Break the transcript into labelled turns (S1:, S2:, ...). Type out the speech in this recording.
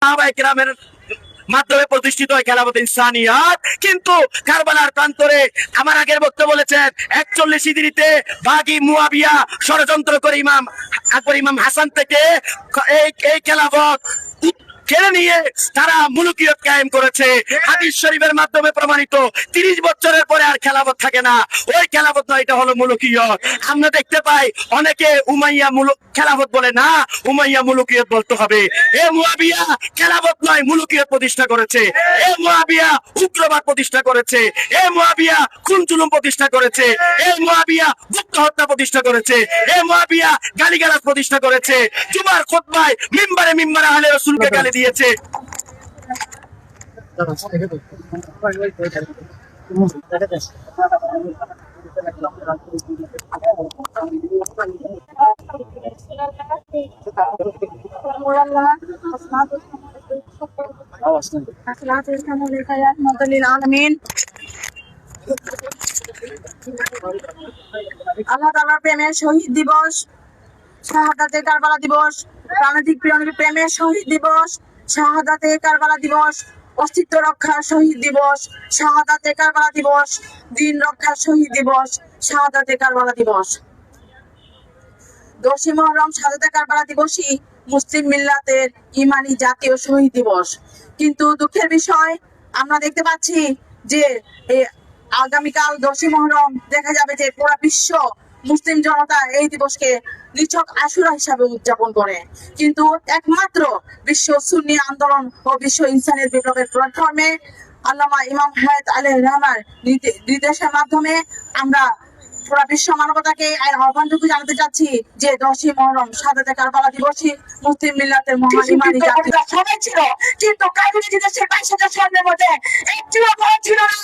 S1: সাহাবায়ে কেরামের মাধ্যমে প্রতিষ্ঠিত হয় খেলাফত ইনসানিয়াত। কিন্তু কারবালার প্রান্তরে আমার আগের বক্তব্য বলেছেন 41 হিজরিতে বাগী মুয়াবিয়া ষড়যন্ত্র করে ইমাম হাসান থেকে এই খেলাফত কেড়ে নিয়ে তারা মুলুকিয়ত কায়েম করেছে। হাদিস শরীফের মাধ্যমে প্রমাণিত 30 বছরের পরে আর খেলাফত থাকে না। ওই খেলাফত নয়, এটা হলো মুলুকিয়ত। আমরা দেখতে পাই অনেকে উমাইয়া খেলাফত বলে না, উমাইয়া মুলুকিয়ত বলতে হবে। এ মুয়াবিয়া খেলাফত নয়, মুলুকিয়ত প্রতিষ্ঠা করেছে। এ মুয়াবিয়া উগ্রবাদ প্রতিষ্ঠা করেছে। এ মুয়াবিয়া খুন জুলুম প্রতিষ্ঠা করেছে। এ মুয়াবিয়া গুপ্ত হত্যা প্রতিষ্ঠা করেছে। এ মুয়াবিয়া গালিগালাজ প্রতিষ্ঠা করেছে। জুমার খুতবায় মিম্বারে আহলে রাসূলকে গালি দিয়েছে।
S2: আল্লাহ তাআলার প্রেমের শহীদ দিবস, শাহাদাতে কারবালা দিবস, প্রাণাধিক প্রিয় নবীর প্রেমের শহীদ দিবস, শাহাদাতে কারবালা দিবস, অস্তিত্ব রক্ষার শহীদ দিবস, শাহাদাতে কারবালা দিবস, দিন রক্ষার শহীদ দিবস, শাহাদাতে কারবালা দিবস। 10ই মুহররম শাহাদাতে কারবালা দিবসই মুসলিম মিল্লাতের ইমানি জাতীয় শহীদ দিবস। কিন্তু দুঃখের বিষয় আমরা দেখতে পাচ্ছি যে আগামীকাল 10ই মুহররম দেখা যাবে যে পুরো বিশ্ব মুসলিম জনতা এই দিবসকে নিছক আশুরা হিসাবে উদযাপন করে। কিন্তু একমাত্র বিশ্ব সুন্নি আন্দোলন ও বিশ্ব ইনসানিয়ত বিপ্লবের প্ল্যাটফর্মে আল্লামা ইমাম হায়াত আলাইহির রহমার নির্দেশের মাধ্যমে আমরা পুরো বিশ্ব মানবতাকে আহ্বানটুকু জানাতে চাচ্ছি যে 10ই মুহররম শাহাদাতে কারবালা দিবসই মুসলিম মিল্লাতের মহান ইমানি জাতীয় সবাই ছিল, কিন্তু কারবালা দিবসের 22,000 স্বর্ণের মধ্যে একটিও ছিল না।